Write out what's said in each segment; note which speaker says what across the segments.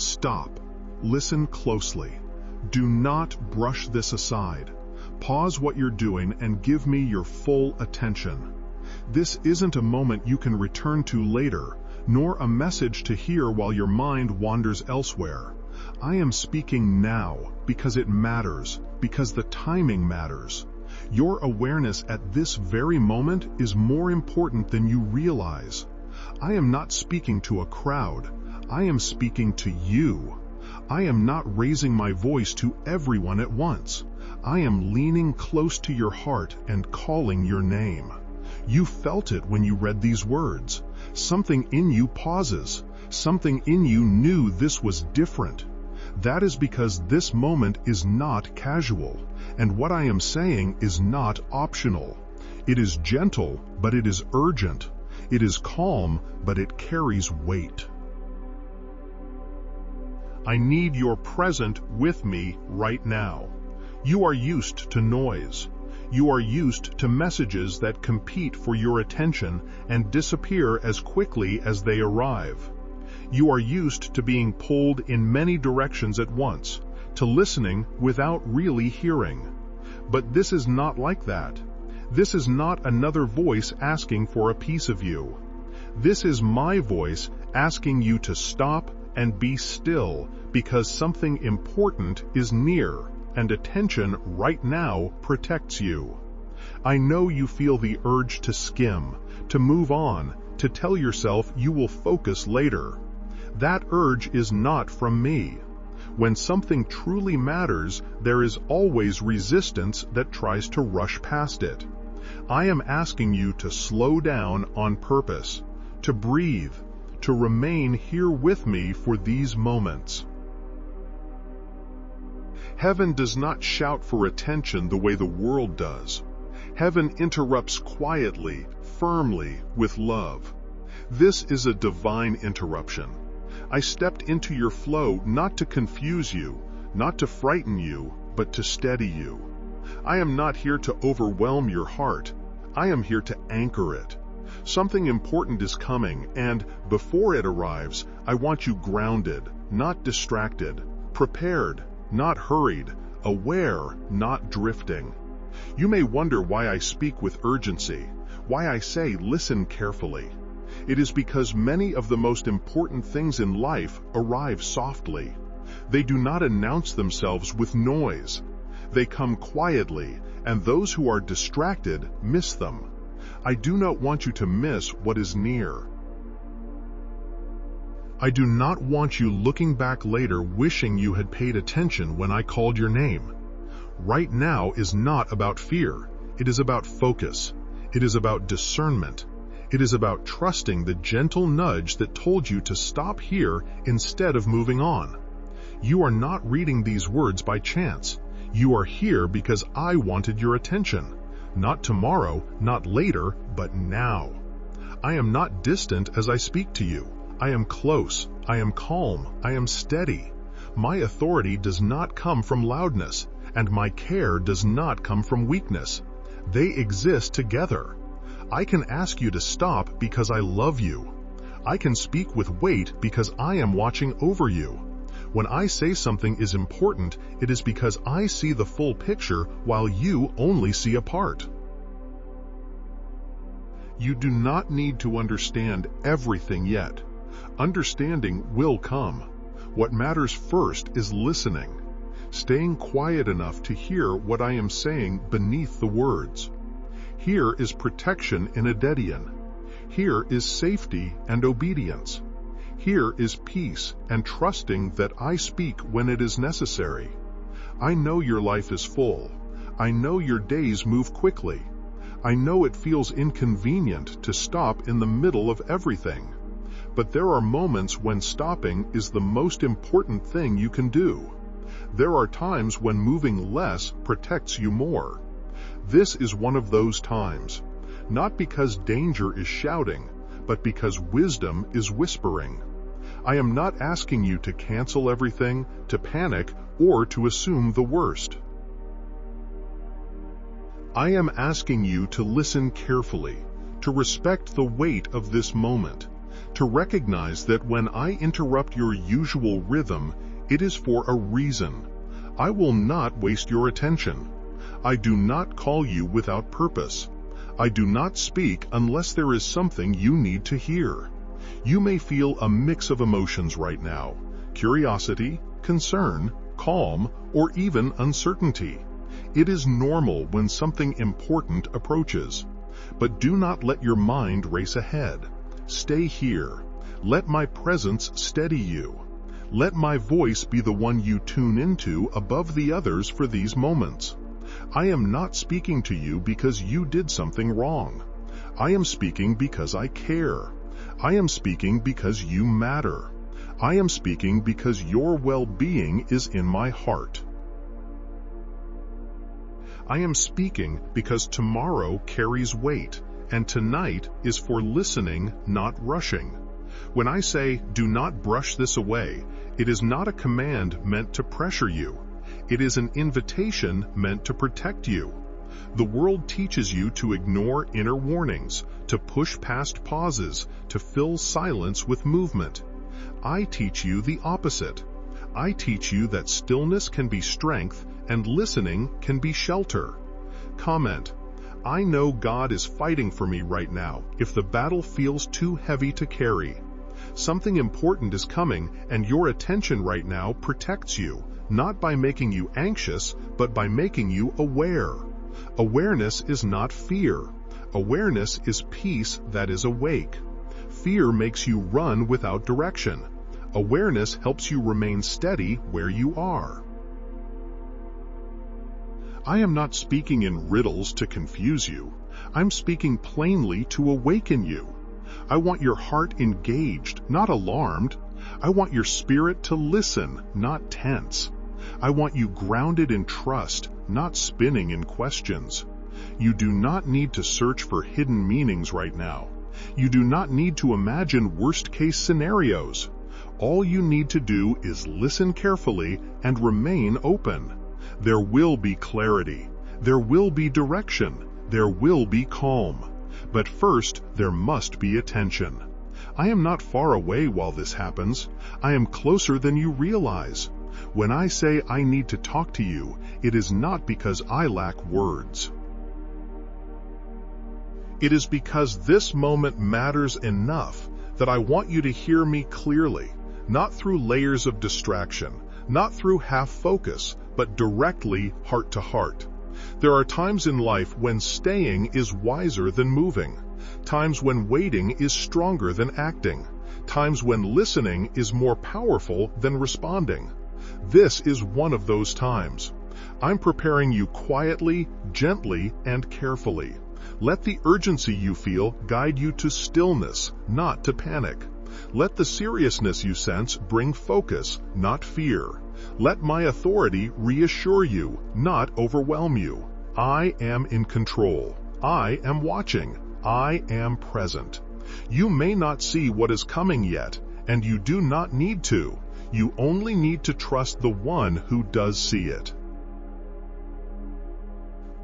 Speaker 1: Stop. Listen closely. Do not brush this aside. Pause what you're doing and give me your full attention. This isn't a moment you can return to later, nor a message to hear while your mind wanders elsewhere. I am speaking now because it matters, because the timing matters. Your awareness at this very moment is more important than you realize. I am not speaking to a crowd. I am speaking to you. I am not raising my voice to everyone at once. I am leaning close to your heart and calling your name. You felt it when you read these words. Something in you pauses. Something in you knew this was different. That is because this moment is not casual, and what I am saying is not optional. It is gentle, but it is urgent. It is calm, but it carries weight. I need your present with me right now. You are used to noise. You are used to messages that compete for your attention and disappear as quickly as they arrive. You are used to being pulled in many directions at once, to listening without really hearing. But this is not like that. This is not another voice asking for a piece of you. This is my voice asking you to stop and be still, because something important is near, and attention right now protects you. I know you feel the urge to skim, to move on, to tell yourself you will focus later. That urge is not from me. When something truly matters, there is always resistance that tries to rush past it. I am asking you to slow down on purpose, to breathe, to remain here with me for these moments. Heaven does not shout for attention the way the world does. Heaven interrupts quietly, firmly, with love. This is a divine interruption. I stepped into your flow not to confuse you, not to frighten you, but to steady you. I am not here to overwhelm your heart. I am here to anchor it. Something important is coming, and before it arrives, I want you grounded, not distracted, prepared, not hurried, aware, not drifting. You may wonder why I speak with urgency, why I say listen carefully. It is because many of the most important things in life arrive softly. They do not announce themselves with noise. They come quietly, and those who are distracted miss them. I do not want you to miss what is near. I do not want you looking back later wishing you had paid attention when I called your name. Right now is not about fear. It is about focus. It is about discernment. It is about trusting the gentle nudge that told you to stop here instead of moving on. You are not reading these words by chance. You are here because I wanted your attention. Not tomorrow, not later, but now. I am not distant as I speak to you. I am close. I am calm. I am steady. My authority does not come from loudness, and my care does not come from weakness. They exist together. I can ask you to stop because I love you. I can speak with weight because I am watching over you. When I say something is important, it is because I see the full picture while you only see a part. You do not need to understand everything yet. Understanding will come. What matters first is listening, staying quiet enough to hear what I am saying beneath the words. Here is protection in Adedian. Here is safety and obedience. Here is peace and trusting that I speak when it is necessary. I know your life is full. I know your days move quickly. I know it feels inconvenient to stop in the middle of everything. But there are moments when stopping is the most important thing you can do. There are times when moving less protects you more. This is one of those times, not because danger is shouting, but because wisdom is whispering. I am not asking you to cancel everything, to panic, or to assume the worst. I am asking you to listen carefully, to respect the weight of this moment, To recognize that when I interrupt your usual rhythm, it is for a reason. I will not waste your attention. I do not call you without purpose. I do not speak unless there is something you need to hear. You may feel a mix of emotions right now: curiosity, concern, calm, or even uncertainty. It is normal when something important approaches. But do not let your mind race ahead. Stay here. Let my presence steady you. Let my voice be the one you tune into above the others for these moments. I am not speaking to you because you did something wrong. I am speaking because I care. I am speaking because you matter. I am speaking because your well-being is in my heart. I am speaking because tomorrow carries weight, and tonight is for listening, not rushing. When I say, do not brush this away, it is not a command meant to pressure you. It is an invitation meant to protect you. The world teaches you to ignore inner warnings, to push past pauses, to fill silence with movement. I teach you the opposite. I teach you that stillness can be strength and listening can be shelter. Comment: I know God is fighting for me right now if the battle feels too heavy to carry. Something important is coming, and your attention right now protects you, not by making you anxious, but by making you aware. Awareness is not fear. Awareness is peace that is awake. Fear makes you run without direction. Awareness helps you remain steady where you are. I am not speaking in riddles to confuse you. I'm speaking plainly to awaken you. I want your heart engaged, not alarmed. I want your spirit to listen, not tense. I want you grounded in trust, not spinning in questions. You do not need to search for hidden meanings right now. You do not need to imagine worst-case scenarios. All you need to do is listen carefully and remain open. There will be clarity. There will be direction. There will be calm. But first, there must be attention. I am not far away while this happens. I am closer than you realize. When I say I need to talk to you, it is not because I lack words. It is because this moment matters enough that I want you to hear me clearly, not through layers of distraction, not through half-focus, but directly heart to heart. There are times in life when staying is wiser than moving, times when waiting is stronger than acting, times when listening is more powerful than responding. This is one of those times. I'm preparing you quietly, gently, and carefully. Let the urgency you feel guide you to stillness, not to panic. Let the seriousness you sense bring focus, not fear. Let my authority reassure you, not overwhelm you. I am in control. I am watching. I am present. You may not see what is coming yet, and you do not need to. You only need to trust the one who does see it.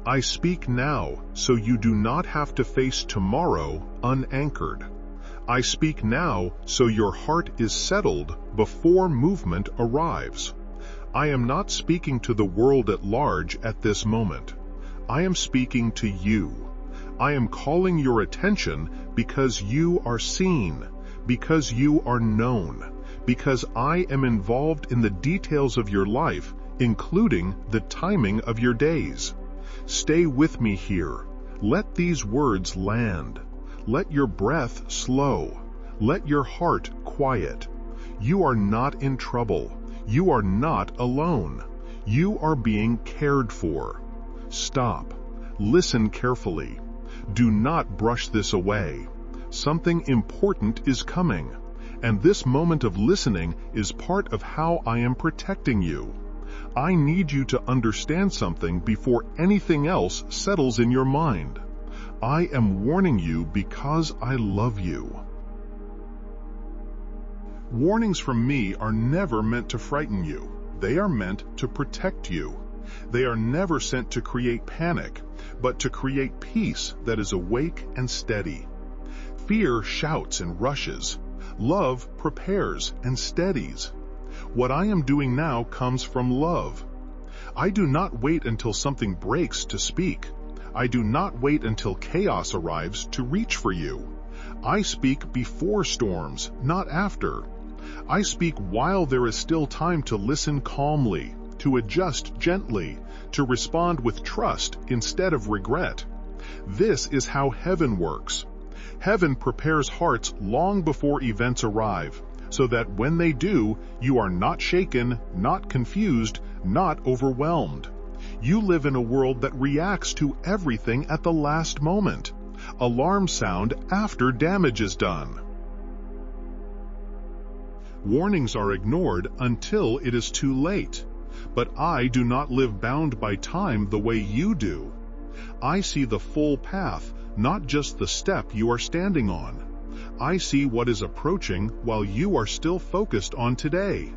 Speaker 1: I speak now, so you do not have to face tomorrow unanchored. I speak now, so your heart is settled before movement arrives. I am not speaking to the world at large at this moment. I am speaking to you. I am calling your attention because you are seen, because you are known, because I am involved in the details of your life, including the timing of your days. Stay with me here. Let these words land. Let your breath slow. Let your heart quiet. You are not in trouble. You are not alone. You are being cared for. Stop. Listen carefully. Do not brush this away. Something important is coming, and this moment of listening is part of how I am protecting you. I need you to understand something before anything else settles in your mind. I am warning you because I love you. Warnings from me are never meant to frighten you. They are meant to protect you. They are never sent to create panic, but to create peace that is awake and steady. Fear shouts and rushes. Love prepares and steadies. What I am doing now comes from love. I do not wait until something breaks to speak. I do not wait until chaos arrives to reach for you. I speak before storms, not after. I speak while there is still time to listen calmly, to adjust gently, to respond with trust instead of regret. This is how heaven works. Heaven prepares hearts long before events arrive, so that when they do, you are not shaken, not confused, not overwhelmed. You live in a world that reacts to everything at the last moment. Alarms sound after damage is done. Warnings are ignored until it is too late. But I do not live bound by time the way you do. I see the full path, not just the step you are standing on. I see what is approaching while you are still focused on today.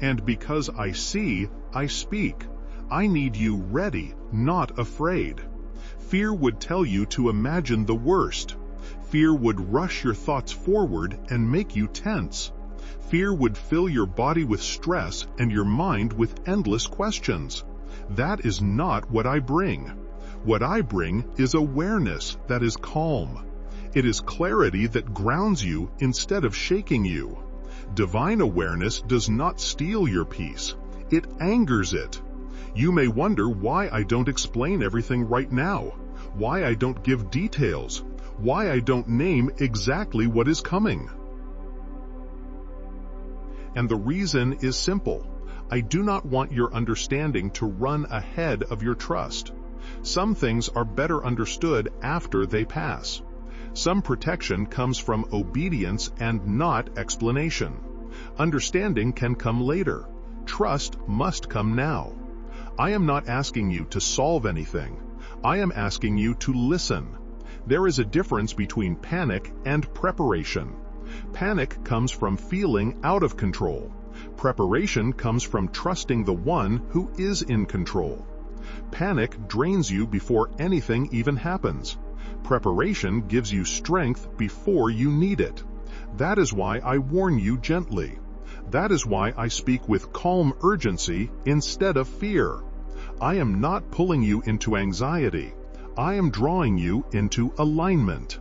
Speaker 1: And because I see, I speak. I need you ready, not afraid. Fear would tell you to imagine the worst. Fear would rush your thoughts forward and make you tense. Fear would fill your body with stress and your mind with endless questions. That is not what I bring. What I bring is awareness that is calm. It is clarity that grounds you instead of shaking you. Divine awareness does not steal your peace. It angers it. You may wonder why I don't explain everything right now, why I don't give details, why I don't name exactly what is coming. And the reason is simple. I do not want your understanding to run ahead of your trust. Some things are better understood after they pass. Some protection comes from obedience and not explanation. Understanding can come later. Trust must come now. I am not asking you to solve anything. I am asking you to listen. There is a difference between panic and preparation. Panic comes from feeling out of control. Preparation comes from trusting the one who is in control. Panic drains you before anything even happens. Preparation gives you strength before you need it. That is why I warn you gently. That is why I speak with calm urgency instead of fear. I am not pulling you into anxiety. I am drawing you into alignment.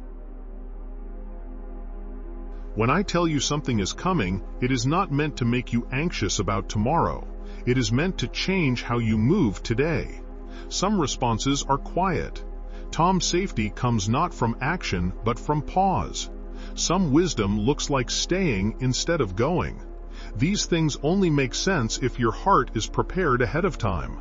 Speaker 1: When I tell you something is coming, it is not meant to make you anxious about tomorrow. It is meant to change how you move today. Some responses are quiet. Tom's safety comes not from action, but from pause. Some wisdom looks like staying instead of going. These things only make sense if your heart is prepared ahead of time.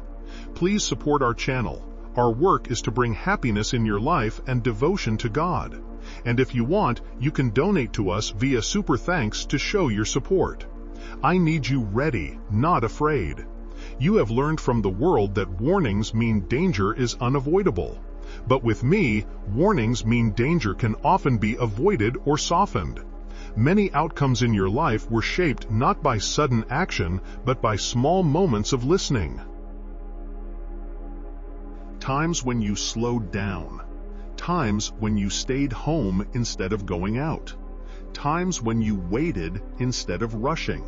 Speaker 1: Please support our channel. Our work is to bring happiness in your life and devotion to God. And if you want, you can donate to us via Super Thanks to show your support. I need you ready, not afraid. You have learned from the world that warnings mean danger is unavoidable. But with me, warnings mean danger can often be avoided or softened. Many outcomes in your life were shaped not by sudden action, but by small moments of listening. Times when you slowed down. Times when you stayed home instead of going out. Times when you waited instead of rushing.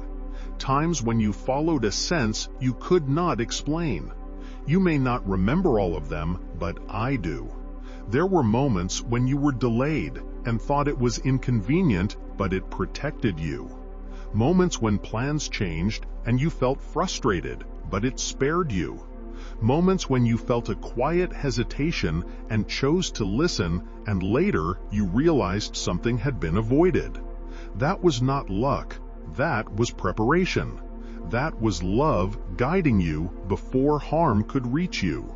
Speaker 1: Times when you followed a sense you could not explain. You may not remember all of them, but I do. There were moments when you were delayed and thought it was inconvenient, but it protected you. Moments when plans changed and you felt frustrated, but it spared you. Moments when you felt a quiet hesitation and chose to listen, and later you realized something had been avoided. That was not luck. That was preparation. That was love guiding you before harm could reach you.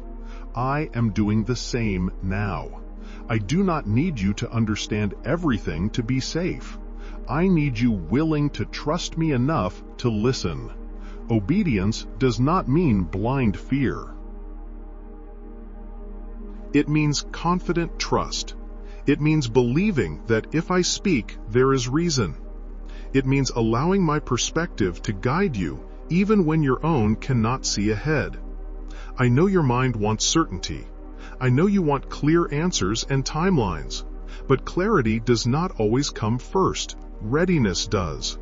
Speaker 1: I am doing the same now. I do not need you to understand everything to be safe. I need you willing to trust me enough to listen. Obedience does not mean blind fear. It means confident trust. It means believing that if I speak, there is reason. It means allowing my perspective to guide you, even when your own cannot see ahead. I know your mind wants certainty. I know you want clear answers and timelines. But clarity does not always come first. Readiness does.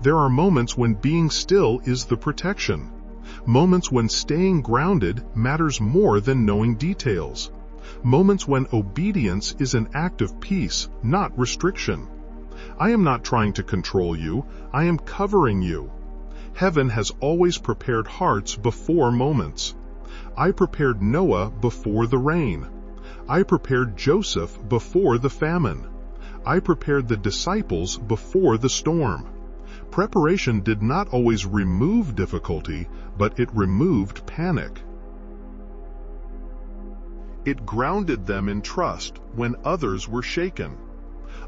Speaker 1: There are moments when being still is the protection. Moments when staying grounded matters more than knowing details. Moments when obedience is an act of peace, not restriction. I am not trying to control you, I am covering you. Heaven has always prepared hearts before moments. I prepared Noah before the rain. I prepared Joseph before the famine. I prepared the disciples before the storm. Preparation did not always remove difficulty, but it removed panic. It grounded them in trust when others were shaken.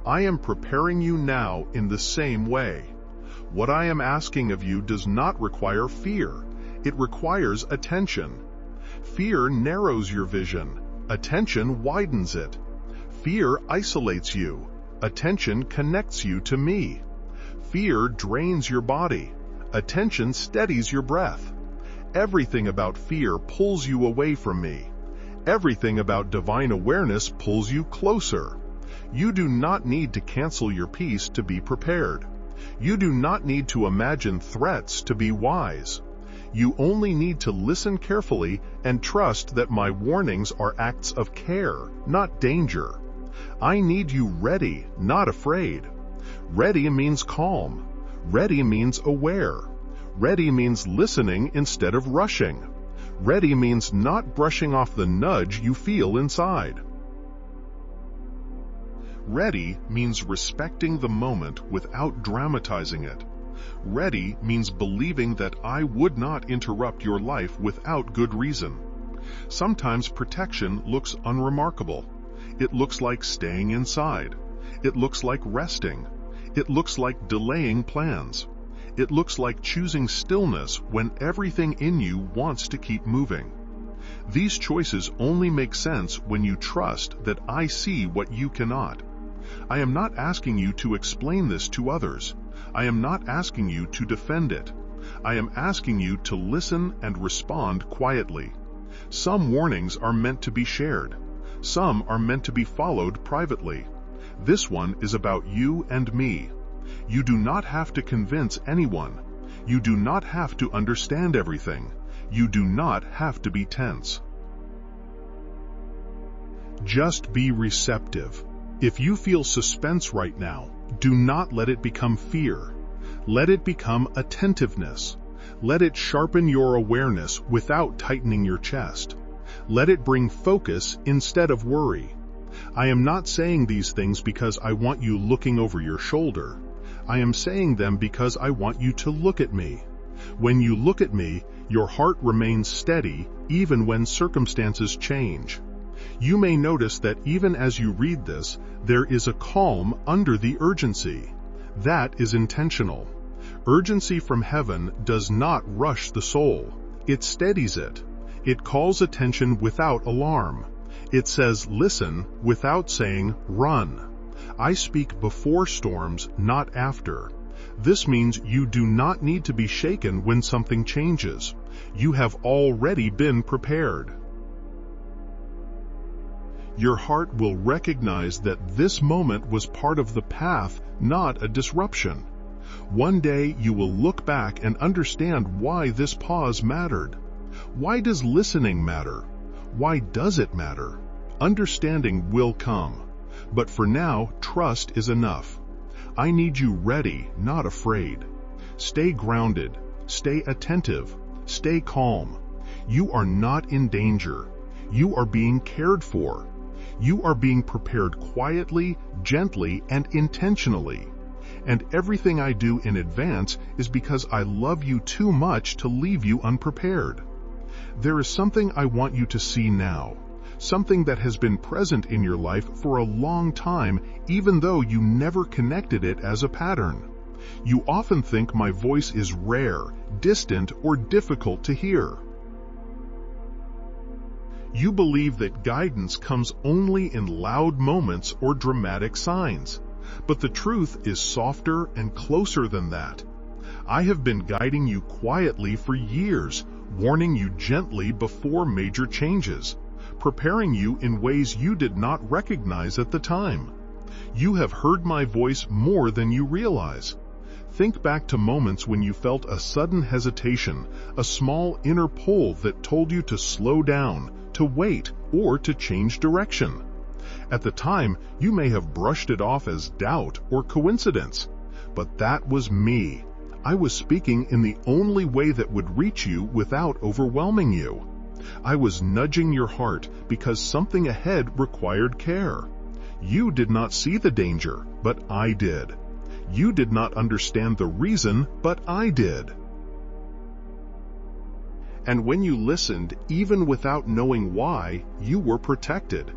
Speaker 1: I am preparing you now in the same way. What I am asking of you does not require fear. It requires attention. Fear narrows your vision. Attention widens it. Fear isolates you. Attention connects you to me. Fear drains your body. Attention steadies your breath. Everything about fear pulls you away from me. Everything about divine awareness pulls you closer. You do not need to cancel your peace to be prepared. You do not need to imagine threats to be wise. You only need to listen carefully and trust that my warnings are acts of care, not danger. I need you ready, not afraid. Ready means calm. Ready means aware. Ready means listening instead of rushing. Ready means not brushing off the nudge you feel inside. Ready means respecting the moment without dramatizing it. Ready means believing that I would not interrupt your life without good reason. Sometimes protection looks unremarkable. It looks like staying inside. It looks like resting. It looks like delaying plans. It looks like choosing stillness when everything in you wants to keep moving. These choices only make sense when you trust that I see what you cannot. I am not asking you to explain this to others. I am not asking you to defend it. I am asking you to listen and respond quietly. Some warnings are meant to be shared. Some are meant to be followed privately. This one is about you and me. You do not have to convince anyone. You do not have to understand everything. You do not have to be tense. Just be receptive. If you feel suspense right now, do not let it become fear. Let it become attentiveness. Let it sharpen your awareness without tightening your chest. Let it bring focus instead of worry. I am not saying these things because I want you looking over your shoulder. I am saying them because I want you to look at me. When you look at me, your heart remains steady even when circumstances change. You may notice that even as you read this, there is a calm under the urgency. That is intentional. Urgency from heaven does not rush the soul. It steadies it. It calls attention without alarm. It says listen without saying run. I speak before storms, not after. This means you do not need to be shaken when something changes. You have already been prepared. Your heart will recognize that this moment was part of the path, not a disruption. One day you will look back and understand why this pause mattered. Why does listening matter? Why does it matter? Understanding will come. But for now, trust is enough. I need you ready, not afraid. Stay grounded. Stay attentive. Stay calm. You are not in danger. You are being cared for. You are being prepared quietly, gently, and intentionally. And everything I do in advance is because I love you too much to leave you unprepared. There is something I want you to see now. Something that has been present in your life for a long time, even though you never connected it as a pattern. You often think my voice is rare, distant, or difficult to hear. You believe that guidance comes only in loud moments or dramatic signs. But the truth is softer and closer than that. I have been guiding you quietly for years, warning you gently before major changes, preparing you in ways you did not recognize at the time. You have heard my voice more than you realize. Think back to moments when you felt a sudden hesitation, a small inner pull that told you to slow down, to wait, or to change direction. At the time, you may have brushed it off as doubt or coincidence, but that was me. I was speaking in the only way that would reach you without overwhelming you. I was nudging your heart because something ahead required care. You did not see the danger, but I did. You did not understand the reason, but I did. And when you listened, even without knowing why, you were protected.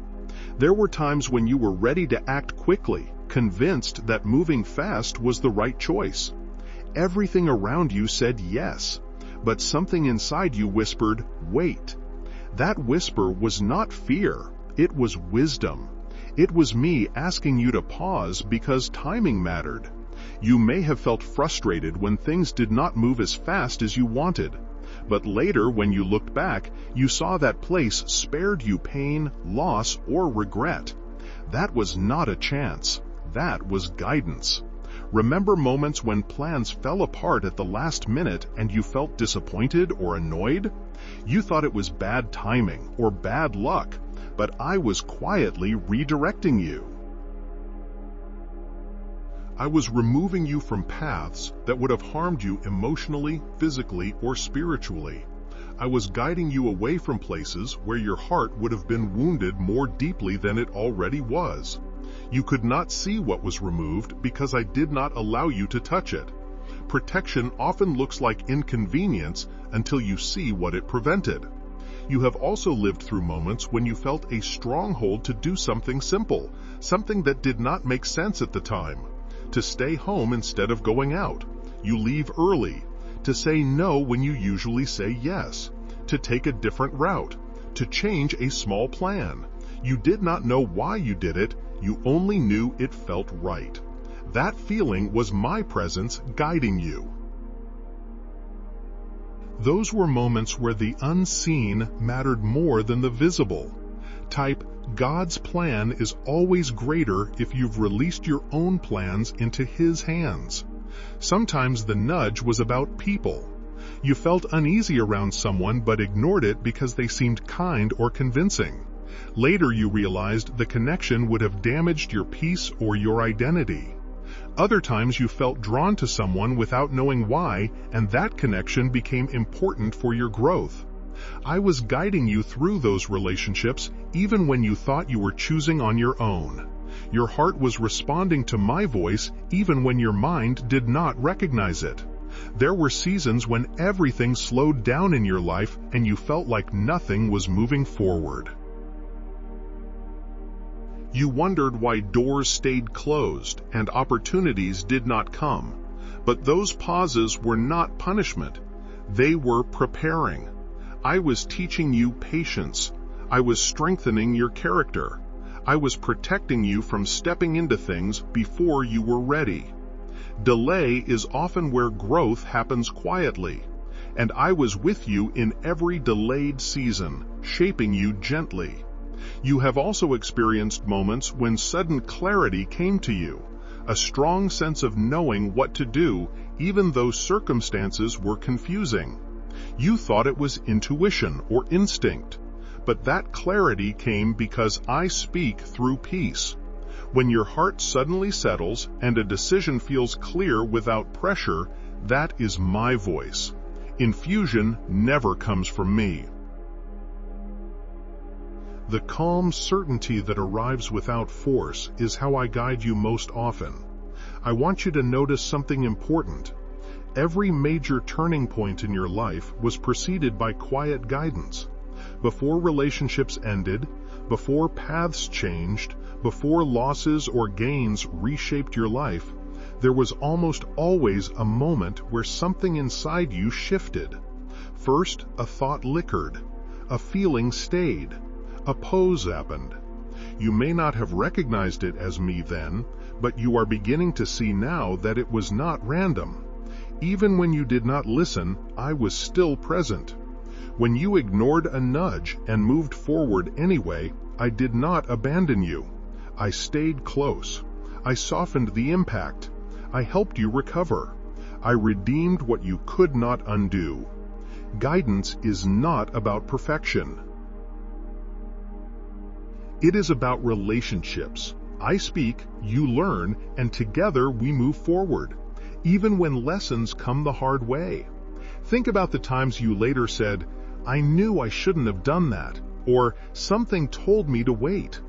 Speaker 1: There were times when you were ready to act quickly, convinced that moving fast was the right choice. Everything around you said yes, but something inside you whispered, wait. That whisper was not fear, it was wisdom. It was me asking you to pause because timing mattered. You may have felt frustrated when things did not move as fast as you wanted. But later, when you looked back, you saw that place spared you pain, loss, or regret. That was not a chance. That was guidance. Remember moments when plans fell apart at the last minute and you felt disappointed or annoyed? You thought it was bad timing or bad luck, but I was quietly redirecting you. I was removing you from paths that would have harmed you emotionally, physically, or spiritually. I was guiding you away from places where your heart would have been wounded more deeply than it already was. You could not see what was removed because I did not allow you to touch it. Protection often looks like inconvenience until you see what it prevented. You have also lived through moments when you felt a stronghold to do something simple, something that did not make sense at the time. To stay home instead of going out. You leave early. To say no when you usually say yes. To take a different route. To change a small plan. You did not know why you did it, you only knew it felt right. That feeling was my presence guiding you. Those were moments where the unseen mattered more than the visible. Type, God's plan is always greater if you've released your own plans into His hands. Sometimes the nudge was about people. You felt uneasy around someone but ignored it because they seemed kind or convincing. Later you realized the connection would have damaged your peace or your identity. Other times you felt drawn to someone without knowing why, and that connection became important for your growth. I was guiding you through those relationships even when you thought you were choosing on your own. Your heart was responding to my voice even when your mind did not recognize it. There were seasons when everything slowed down in your life and you felt like nothing was moving forward. You wondered why doors stayed closed and opportunities did not come. But those pauses were not punishment. They were preparing. I was teaching you patience. I was strengthening your character. I was protecting you from stepping into things before you were ready. Delay is often where growth happens quietly, and I was with you in every delayed season, shaping you gently. You have also experienced moments when sudden clarity came to you, a strong sense of knowing what to do even though circumstances were confusing. You thought it was intuition or instinct, but that clarity came because I speak through peace. When your heart suddenly settles and a decision feels clear without pressure, that is my voice. Infusion never comes from me. The calm certainty that arrives without force is how I guide you most often. I want you to notice something important. Every major turning point in your life was preceded by quiet guidance. Before relationships ended, before paths changed, before losses or gains reshaped your life, there was almost always a moment where something inside you shifted. First, a thought liquored, a feeling stayed, a pose happened. You may not have recognized it as me then, but you are beginning to see now that it was not random. Even when you did not listen, I was still present. When you ignored a nudge and moved forward anyway, I did not abandon you. I stayed close. I softened the impact. I helped you recover. I redeemed what you could not undo. Guidance is not about perfection. It is about relationships. I speak, you learn, and together we move forward, even when lessons come the hard way. Think about the times you later said, "I knew I shouldn't have done that," or "something told me to wait."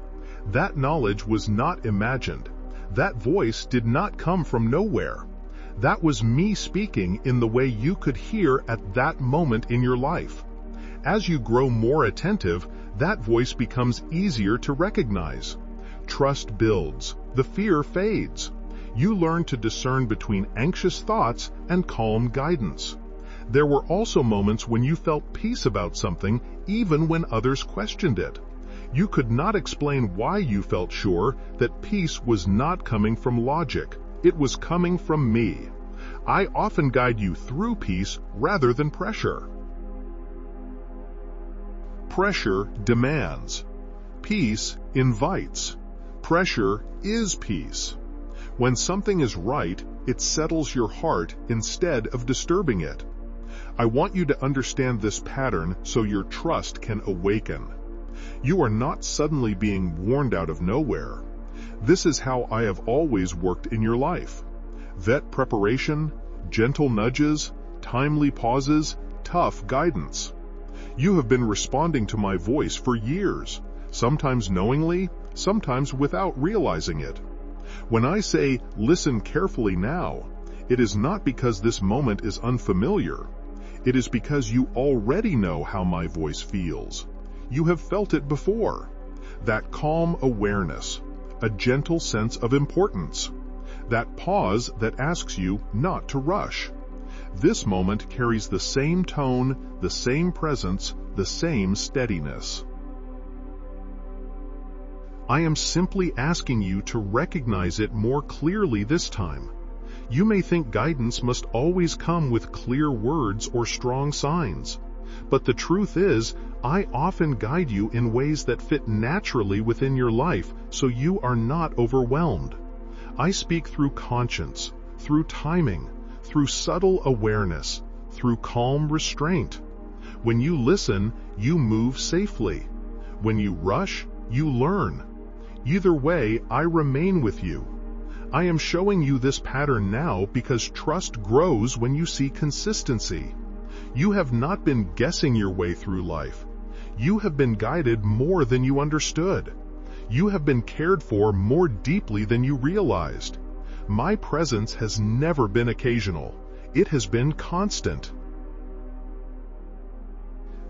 Speaker 1: That knowledge was not imagined. That voice did not come from nowhere. That was me speaking in the way you could hear at that moment in your life. As you grow more attentive, that voice becomes easier to recognize. Trust builds. The fear fades. You learn to discern between anxious thoughts and calm guidance. There were also moments when you felt peace about something, even when others questioned it. You could not explain why you felt sure that peace was not coming from logic. It was coming from me. I often guide you through peace rather than pressure. Pressure demands. Peace invites. Pressure is peace. When something is right, it settles your heart instead of disturbing it. I want you to understand this pattern so your trust can awaken. You are not suddenly being warned out of nowhere. This is how I have always worked in your life. Vet preparation, gentle nudges, timely pauses, tough guidance. You have been responding to my voice for years, sometimes knowingly, sometimes without realizing it. When I say, "Listen carefully now," it is not because this moment is unfamiliar. It is because you already know how my voice feels. You have felt it before. That calm awareness, a gentle sense of importance. That pause that asks you not to rush. This moment carries the same tone, the same presence, the same steadiness. I am simply asking you to recognize it more clearly this time. You may think guidance must always come with clear words or strong signs. But the truth is, I often guide you in ways that fit naturally within your life so you are not overwhelmed. I speak through conscience, through timing, through subtle awareness, through calm restraint. When you listen, you move safely. When you rush, you learn. Either way, I remain with you. I am showing you this pattern now because trust grows when you see consistency. You have not been guessing your way through life. You have been guided more than you understood. You have been cared for more deeply than you realized. My presence has never been occasional. It has been constant.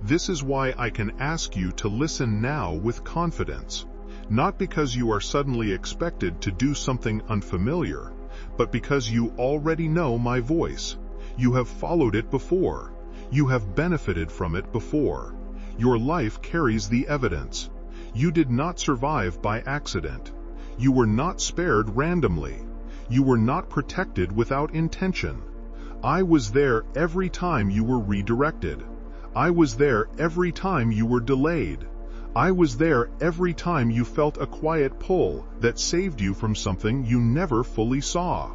Speaker 1: This is why I can ask you to listen now with confidence. Not because you are suddenly expected to do something unfamiliar, but because you already know my voice. You have followed it before. You have benefited from it before. Your life carries the evidence. You did not survive by accident. You were not spared randomly. You were not protected without intention. I was there every time you were redirected. I was there every time you were delayed. I was there every time you felt a quiet pull that saved you from something you never fully saw.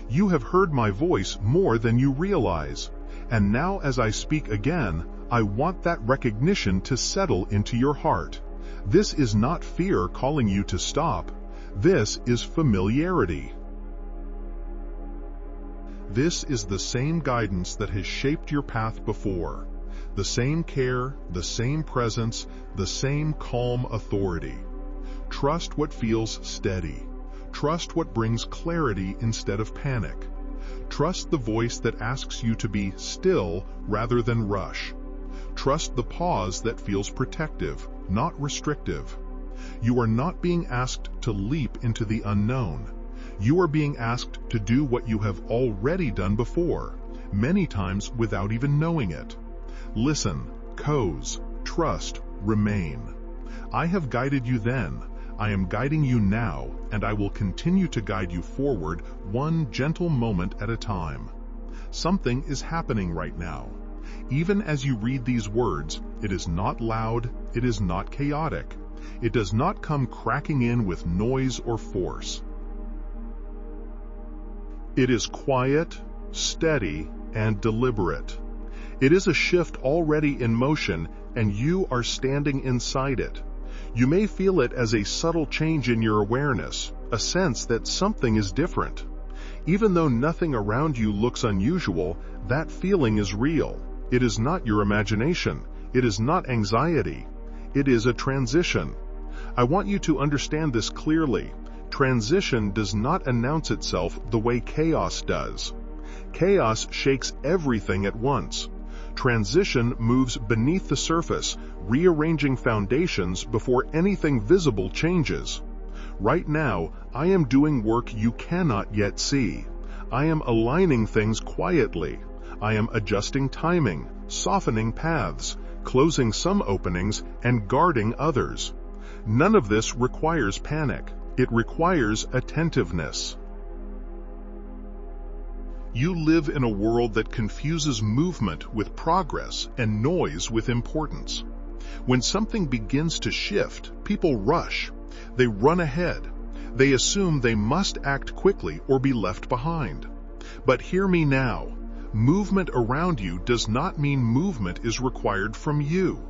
Speaker 1: You have heard my voice more than you realize. And now as I speak again, I want that recognition to settle into your heart. This is not fear calling you to stop. This is familiarity. This is the same guidance that has shaped your path before. The same care, the same presence, the same calm authority. Trust what feels steady. Trust what brings clarity instead of panic. Trust the voice that asks you to be still rather than rush. Trust the pause that feels protective, not restrictive. You are not being asked to leap into the unknown. You are being asked to do what you have already done before, many times without even knowing it. Listen, coz, trust, remain. I have guided you then, I am guiding you now, and I will continue to guide you forward one gentle moment at a time. Something is happening right now. Even as you read these words, it is not loud, it is not chaotic. It does not come cracking in with noise or force. It is quiet, steady, and deliberate. It is a shift already in motion, and you are standing inside it. You may feel it as a subtle change in your awareness, a sense that something is different. Even though nothing around you looks unusual, that feeling is real. It is not your imagination. It is not anxiety. It is a transition. I want you to understand this clearly. Transition does not announce itself the way chaos does. Chaos shakes everything at once. Transition moves beneath the surface, rearranging foundations before anything visible changes. Right now, I am doing work you cannot yet see. I am aligning things quietly. I am adjusting timing, softening paths, closing some openings, and guarding others. None of this requires panic. It requires attentiveness. You live in a world that confuses movement with progress and noise with importance. When something begins to shift, people rush. They run ahead. They assume they must act quickly or be left behind. But hear me now. Movement around you does not mean movement is required from you.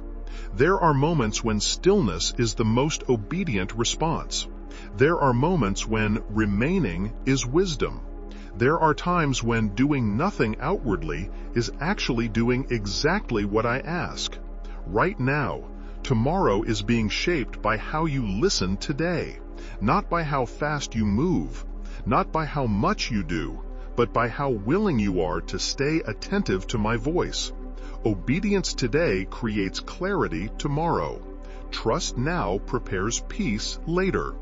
Speaker 1: There are moments when stillness is the most obedient response. There are moments when remaining is wisdom. There are times when doing nothing outwardly is actually doing exactly what I ask. Right now, tomorrow is being shaped by how you listen today, not by how fast you move, not by how much you do, but by how willing you are to stay attentive to my voice. Obedience today creates clarity tomorrow. Trust now prepares peace later.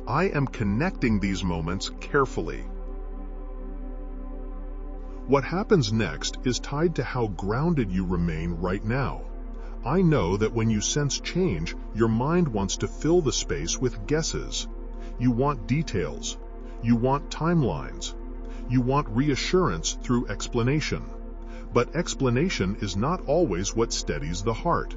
Speaker 1: I am connecting these moments carefully. What happens next is tied to how grounded you remain right now. I know that when you sense change, your mind wants to fill the space with guesses. You want details. You want timelines. You want reassurance through explanation. But explanation is not always what steadies the heart.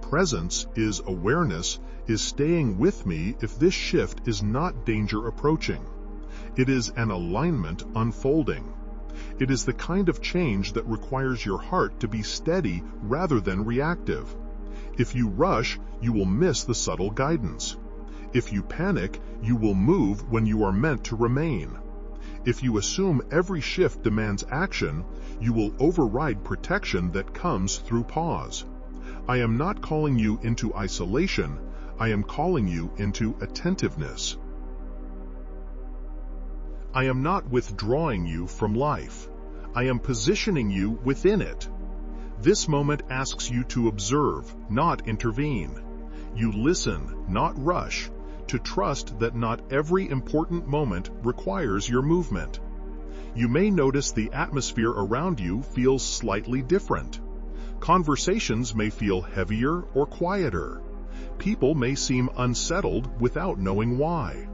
Speaker 1: Presence is awareness, is staying with me if this shift is not danger approaching. It is an alignment unfolding. It is the kind of change that requires your heart to be steady rather than reactive. If you rush, you will miss the subtle guidance. If you panic, you will move when you are meant to remain. If you assume every shift demands action, you will override protection that comes through pause. I am not calling you into isolation. I am calling you into attentiveness. I am not withdrawing you from life. I am positioning you within it. This moment asks you to observe, not intervene. You listen, not rush, to trust that not every important moment requires your movement. You may notice the atmosphere around you feels slightly different. Conversations may feel heavier or quieter. People may seem unsettled without knowing why.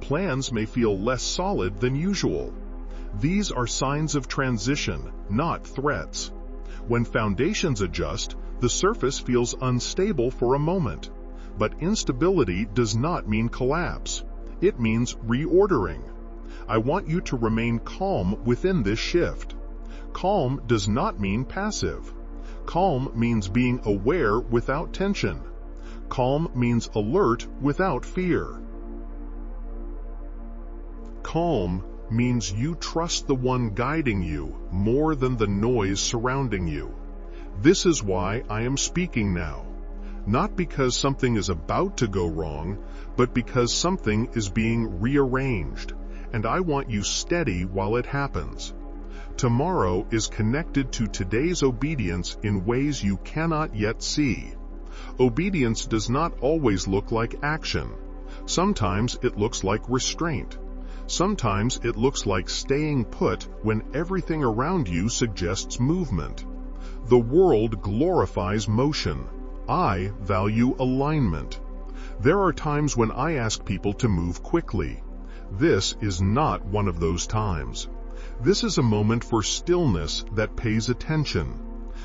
Speaker 1: Plans may feel less solid than usual. These are signs of transition, not threats. When foundations adjust, the surface feels unstable for a moment. But instability does not mean collapse. It means reordering. I want you to remain calm within this shift. Calm does not mean passive. Calm means being aware without tension. Calm means alert without fear. Calm means you trust the one guiding you more than the noise surrounding you. This is why I am speaking now. Not because something is about to go wrong, but because something is being rearranged, and I want you steady while it happens. Tomorrow is connected to today's obedience in ways you cannot yet see. Obedience does not always look like action. Sometimes it looks like restraint. Sometimes it looks like staying put when everything around you suggests movement. The world glorifies motion. I value alignment. There are times when I ask people to move quickly. This is not one of those times. This is a moment for stillness that pays attention.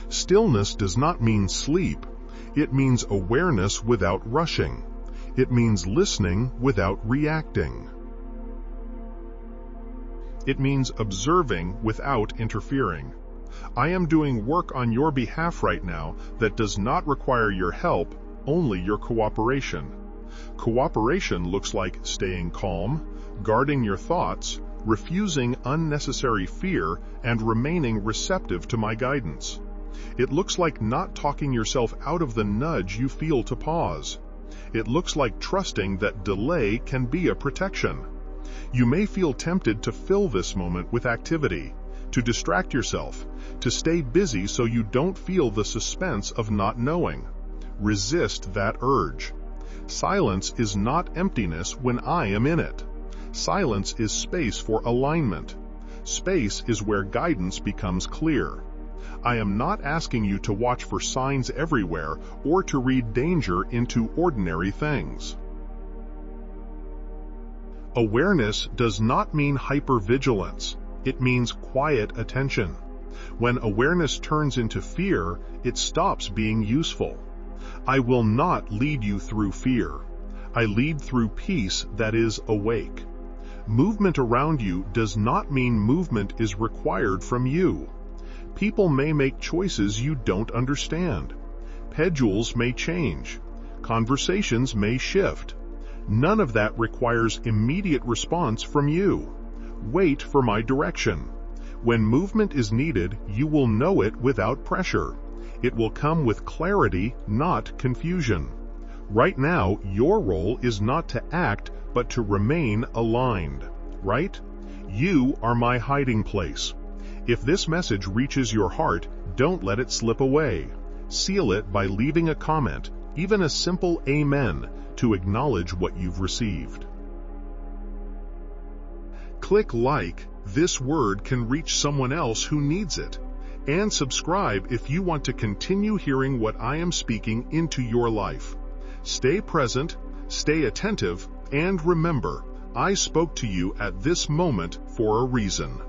Speaker 1: Stillness does not mean sleep. It means awareness without rushing. It means listening without reacting. It means observing without interfering. I am doing work on your behalf right now that does not require your help, only your cooperation. Cooperation looks like staying calm, guarding your thoughts, refusing unnecessary fear, and remaining receptive to my guidance. It looks like not talking yourself out of the nudge you feel to pause. It looks like trusting that delay can be a protection. You may feel tempted to fill this moment with activity, to distract yourself, to stay busy so you don't feel the suspense of not knowing. Resist that urge. Silence is not emptiness when I am in it. Silence is space for alignment. Space is where guidance becomes clear. I am not asking you to watch for signs everywhere or to read danger into ordinary things. Awareness does not mean hypervigilance. It means quiet attention. When awareness turns into fear, it stops being useful. I will not lead you through fear. I lead through peace that is awake. Movement around you does not mean movement is required from you. People may make choices you don't understand. Schedules may change. Conversations may shift. None of that requires immediate response from you. Wait for my direction. When movement is needed, you will know it without pressure. It will come with clarity, not confusion. Right now, your role is not to act, but to remain aligned, right? You are my hiding place. If this message reaches your heart, don't let it slip away. Seal it by leaving a comment, even a simple amen, to acknowledge what you've received. Click like. This word can reach someone else who needs it. And subscribe if you want to continue hearing what I am speaking into your life. Stay present, stay attentive, and remember, I spoke to you at this moment for a reason.